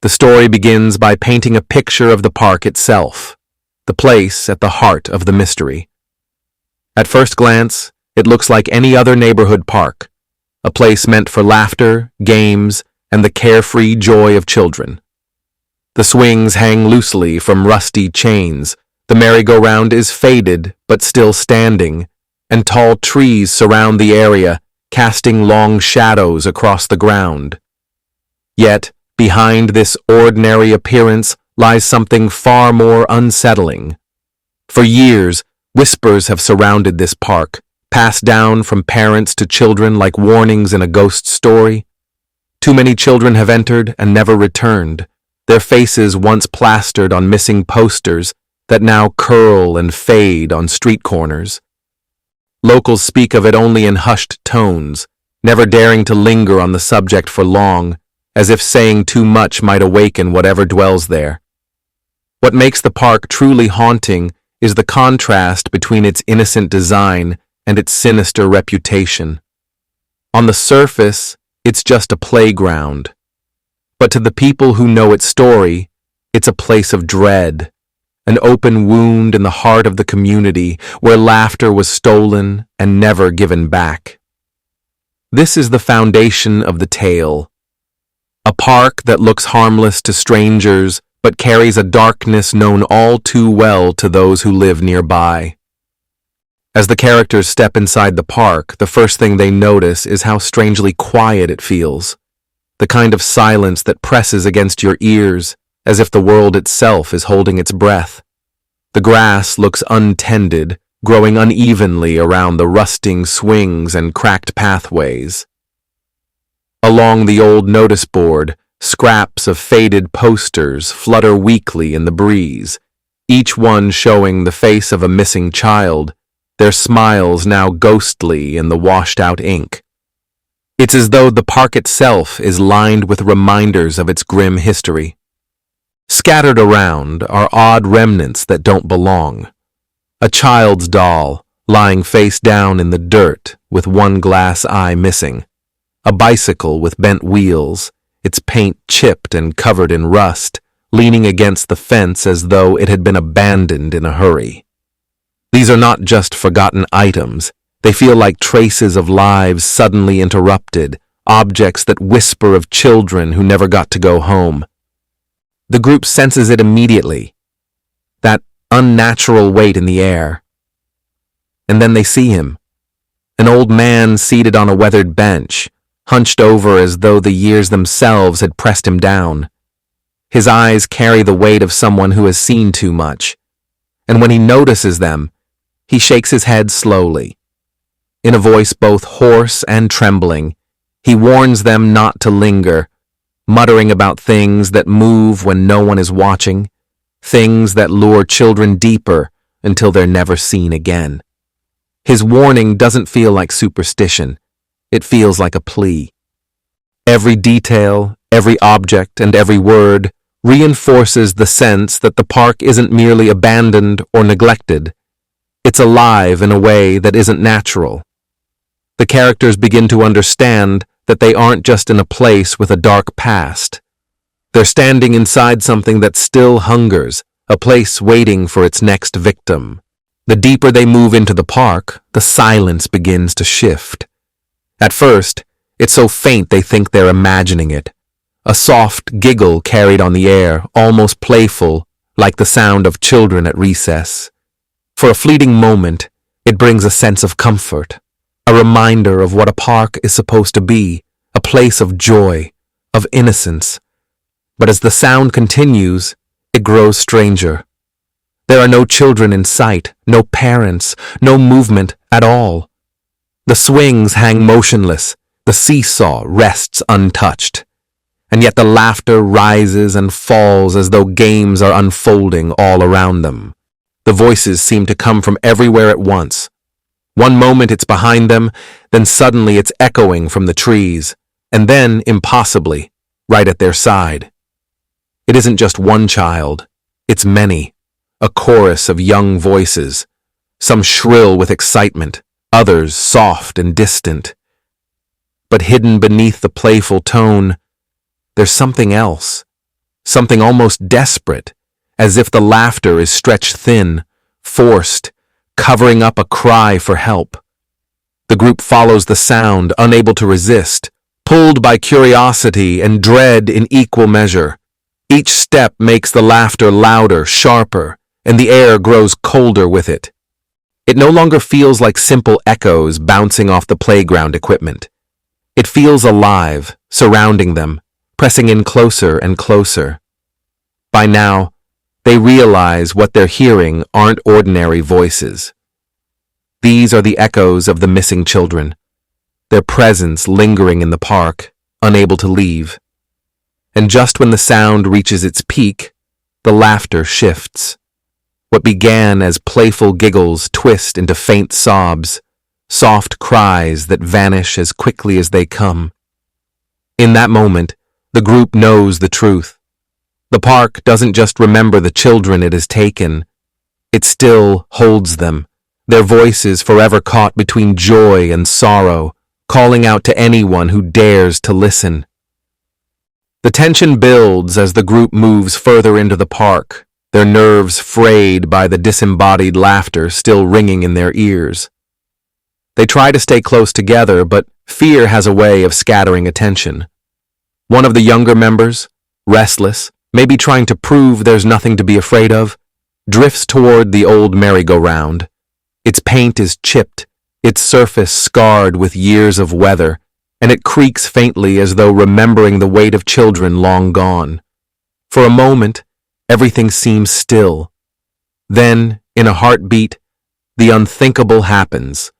The story begins by painting a picture of the park itself, the place at the heart of the mystery. At first glance, it looks like any other neighborhood park, a place meant for laughter, games, and the carefree joy of children. The swings hang loosely from rusty chains, the merry-go-round is faded but still standing, and tall trees surround the area, casting long shadows across the ground. Yet, behind this ordinary appearance lies something far more unsettling. For years, whispers have surrounded this park, passed down from parents to children like warnings in a ghost story. Too many children have entered and never returned, their faces once plastered on missing posters that now curl and fade on street corners. Locals speak of it only in hushed tones, never daring to linger on the subject for long, as if saying too much might awaken whatever dwells there. What makes the park truly haunting is the contrast between its innocent design and its sinister reputation. On the surface, it's just a playground, but to the people who know its story, it's a place of dread, an open wound in the heart of the community where laughter was stolen and never given back. This is the foundation of the tale. A park that looks harmless to strangers but carries a darkness known all too well to those who live nearby. As the characters step inside the park, the first thing they notice is how strangely quiet it feels, the kind of silence that presses against your ears, as if the world itself is holding its breath. The grass looks untended, growing unevenly around the rusting swings and cracked pathways. Along the old notice board, scraps of faded posters flutter weakly in the breeze, each one showing the face of a missing child, their smiles now ghostly in the washed-out ink. It's as though the park itself is lined with reminders of its grim history. Scattered around are odd remnants that don't belong. A child's doll, lying face down in the dirt with one glass eye missing. A bicycle with bent wheels, its paint chipped and covered in rust, leaning against the fence as though it had been abandoned in a hurry. These are not just forgotten items. They feel like traces of lives suddenly interrupted, objects that whisper of children who never got to go home. The group senses it immediately, that unnatural weight in the air. And then they see him, an old man seated on a weathered bench, hunched over as though the years themselves had pressed him down. His eyes carry the weight of someone who has seen too much, and when he notices them, he shakes his head slowly. In a voice both hoarse and trembling, he warns them not to linger, muttering about things that move when no one is watching, things that lure children deeper until they're never seen again. His warning doesn't feel like superstition. It feels like a plea. Every detail, every object, and every word reinforces the sense that the park isn't merely abandoned or neglected. It's alive in a way that isn't natural. The characters begin to understand that they aren't just in a place with a dark past. They're standing inside something that still hungers, a place waiting for its next victim. The deeper they move into the park, the silence begins to shift. At first, it's so faint they think they're imagining it. A soft giggle carried on the air, almost playful, like the sound of children at recess. For a fleeting moment, it brings a sense of comfort, a reminder of what a park is supposed to be, a place of joy, of innocence. But as the sound continues, it grows stranger. There are no children in sight, no parents, no movement at all. The swings hang motionless, the seesaw rests untouched, and yet the laughter rises and falls as though games are unfolding all around them. The voices seem to come from everywhere at once. One moment it's behind them, then suddenly it's echoing from the trees, and then, impossibly, right at their side. It isn't just one child, it's many, a chorus of young voices, some shrill with excitement, others soft and distant. But hidden beneath the playful tone, there's something else, something almost desperate, as if the laughter is stretched thin, forced, covering up a cry for help. The group follows the sound, unable to resist, pulled by curiosity and dread in equal measure. Each step makes the laughter louder, sharper, and the air grows colder with it. It no longer feels like simple echoes bouncing off the playground equipment. It feels alive, surrounding them, pressing in closer and closer. By now, they realize what they're hearing aren't ordinary voices. These are the echoes of the missing children, their presence lingering in the park, unable to leave. And just when the sound reaches its peak, the laughter shifts. What began as playful giggles twist into faint sobs, soft cries that vanish as quickly as they come. In that moment, the group knows the truth. The park doesn't just remember the children it has taken. It still holds them, their voices forever caught between joy and sorrow, calling out to anyone who dares to listen. The tension builds as the group moves further into the park, their nerves frayed by the disembodied laughter still ringing in their ears. They try to stay close together, but fear has a way of scattering attention. One of the younger members, restless, maybe trying to prove there's nothing to be afraid of, drifts toward the old merry-go-round. Its paint is chipped, its surface scarred with years of weather, and it creaks faintly as though remembering the weight of children long gone. For a moment, everything seems still. Then, in a heartbeat, the unthinkable happens.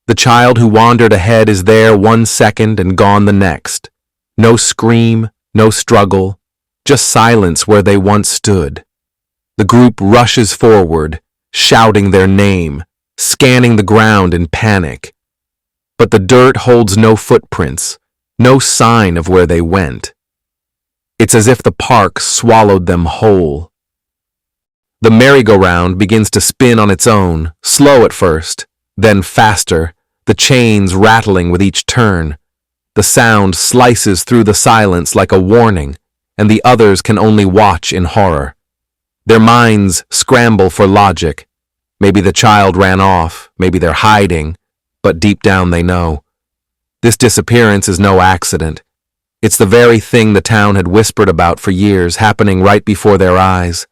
The child who wandered ahead is there 1 second and gone the next. No scream, no struggle, just silence where they once stood. The group rushes forward, shouting their name, scanning the ground in panic. But the dirt holds no footprints, no sign of where they went. It's as if the park swallowed them whole. The merry-go-round begins to spin on its own, slow at first, then faster, the chains rattling with each turn. The sound slices through the silence like a warning, and the others can only watch in horror. Their minds scramble for logic. Maybe the child ran off, maybe they're hiding, but deep down they know. This disappearance is no accident. It's the very thing the town had whispered about for years, happening right before their eyes.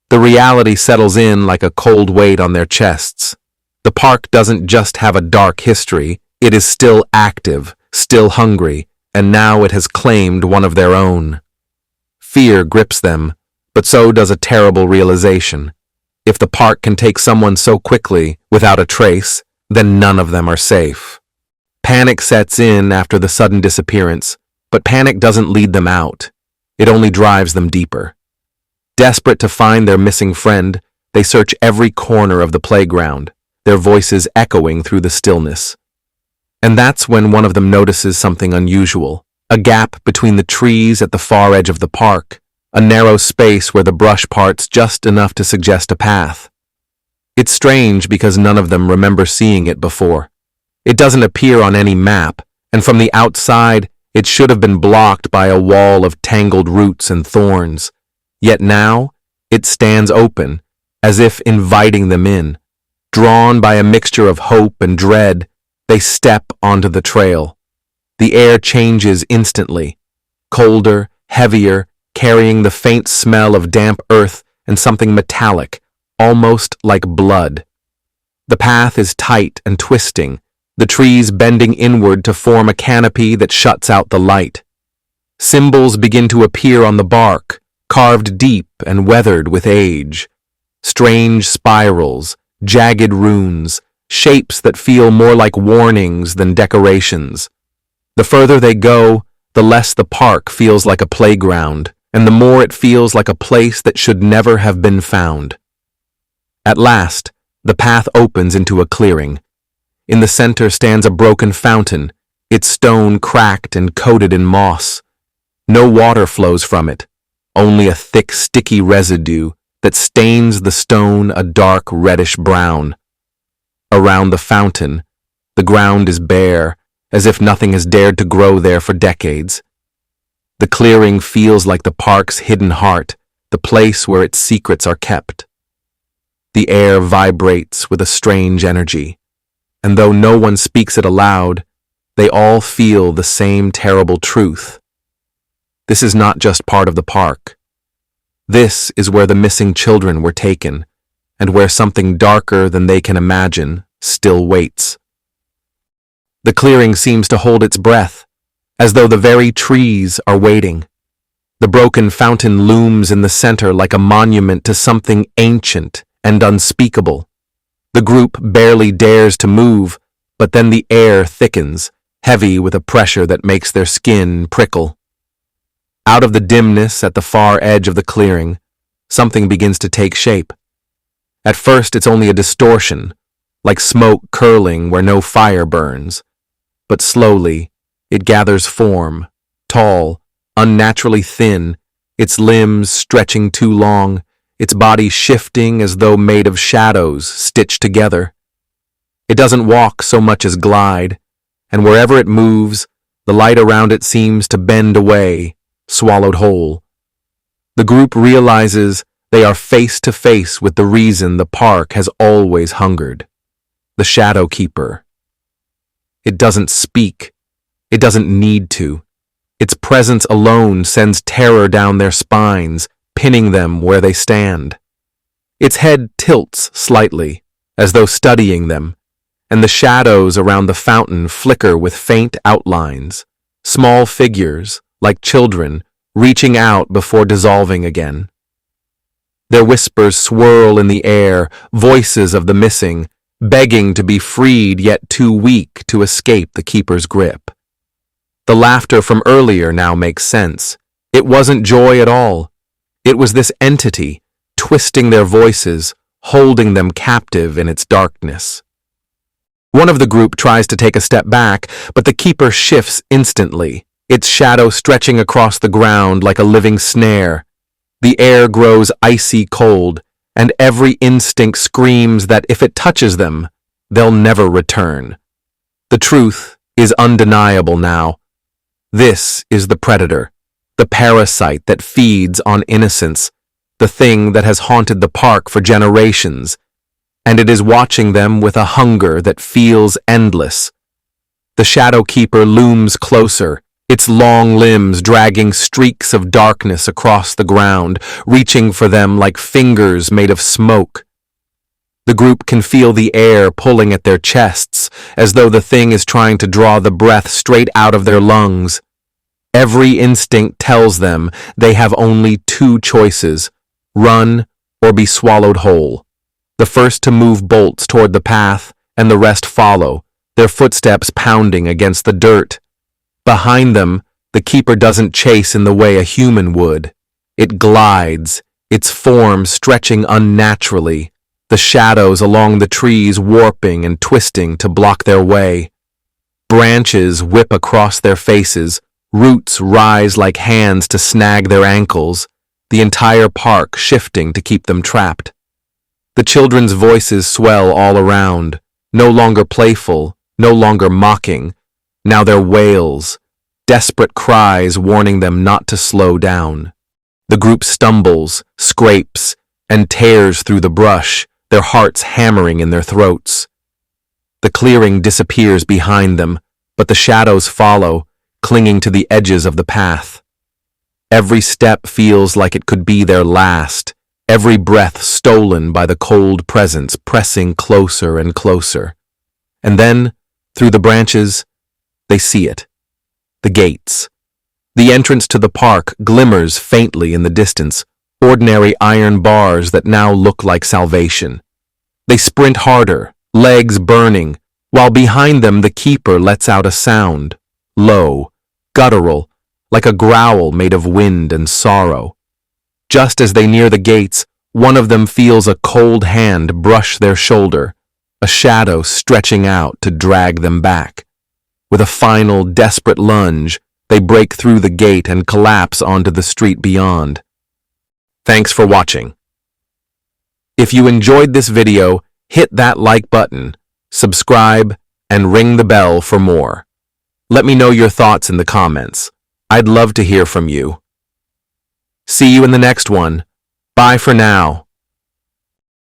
The reality settles in like a cold weight on their chests. The park doesn't just have a dark history, it is still active, still hungry, and now it has claimed one of their own. Fear grips them, but so does a terrible realization. If the park can take someone so quickly, without a trace, then none of them are safe. Panic sets in after the sudden disappearance, but panic doesn't lead them out. It only drives them deeper. Desperate to find their missing friend, they search every corner of the playground, their voices echoing through the stillness. And that's when one of them notices something unusual, a gap between the trees at the far edge of the park, a narrow space where the brush parts just enough to suggest a path. It's strange because none of them remember seeing it before. It doesn't appear on any map, and from the outside, it should have been blocked by a wall of tangled roots and thorns. Yet now, it stands open, as if inviting them in. Drawn by a mixture of hope and dread, they step onto the trail. The air changes instantly, colder, heavier, carrying the faint smell of damp earth and something metallic, almost like blood. The path is tight and twisting, the trees bending inward to form a canopy that shuts out the light. Symbols begin to appear on the bark, carved deep and weathered with age. Strange spirals, jagged runes, shapes that feel more like warnings than decorations. The further they go, the less the park feels like a playground, and the more it feels like a place that should never have been found. At last, the path opens into a clearing. In the center stands a broken fountain, its stone cracked and coated in moss. No water flows from it, only a thick, sticky residue that stains the stone a dark reddish brown. Around the fountain, the ground is bare, as if nothing has dared to grow there for decades. The clearing feels like the park's hidden heart, the place where its secrets are kept. The air vibrates with a strange energy, and though no one speaks it aloud, they all feel the same terrible truth. This is not just part of the park. This is where the missing children were taken, and where something darker than they can imagine still waits. The clearing seems to hold its breath, as though the very trees are waiting. The broken fountain looms in the center like a monument to something ancient and unspeakable. The group barely dares to move, but then the air thickens, heavy with a pressure that makes their skin prickle. Out of the dimness at the far edge of the clearing, something begins to take shape. At first it's only a distortion, like smoke curling where no fire burns. But slowly, it gathers form, tall, unnaturally thin, its limbs stretching too long, its body shifting as though made of shadows stitched together. It doesn't walk so much as glide, and wherever it moves, the light around it seems to bend away, swallowed whole. The group realizes they are face to face with the reason the park has always hungered. The Shadow Keeper. It doesn't speak. It doesn't need to. Its presence alone sends terror down their spines, pinning them where they stand. Its head tilts slightly, as though studying them, and the shadows around the fountain flicker with faint outlines, small figures, like children, reaching out before dissolving again. Their whispers swirl in the air, voices of the missing, begging to be freed yet too weak to escape the keeper's grip. The laughter from earlier now makes sense. It wasn't joy at all. It was this entity, twisting their voices, holding them captive in its darkness. One of the group tries to take a step back, but the keeper shifts instantly, its shadow stretching across the ground like a living snare. The air grows icy cold, and every instinct screams that if it touches them, they'll never return. The truth is undeniable now. This is the predator, the parasite that feeds on innocence, the thing that has haunted the park for generations, and it is watching them with a hunger that feels endless. The Shadow Keeper looms closer, its long limbs dragging streaks of darkness across the ground, reaching for them like fingers made of smoke. The group can feel the air pulling at their chests, as though the thing is trying to draw the breath straight out of their lungs. Every instinct tells them they have only two choices: run or be swallowed whole. The first to move bolts toward the path, and the rest follow, their footsteps pounding against the dirt. Behind them, the keeper doesn't chase in the way a human would. It glides, its form stretching unnaturally, the shadows along the trees warping and twisting to block their way. Branches whip across their faces, roots rise like hands to snag their ankles, the entire park shifting to keep them trapped. The children's voices swell all around, no longer playful, no longer mocking. Now they're wails, desperate cries warning them not to slow down. The group stumbles, scrapes, and tears through the brush, their hearts hammering in their throats. The clearing disappears behind them, but the shadows follow, clinging to the edges of the path. Every step feels like it could be their last, every breath stolen by the cold presence pressing closer and closer. And then, through the branches, they see it. The gates. The entrance to the park glimmers faintly in the distance, ordinary iron bars that now look like salvation. They sprint harder, legs burning, while behind them the keeper lets out a sound, low, guttural, like a growl made of wind and sorrow. Just as they near the gates, one of them feels a cold hand brush their shoulder, a shadow stretching out to drag them back. With a final, desperate lunge, they break through the gate and collapse onto the street beyond. Thanks for watching. If you enjoyed this video, hit that like button, subscribe, and ring the bell for more. Let me know your thoughts in the comments. I'd love to hear from you. See you in the next one. Bye for now.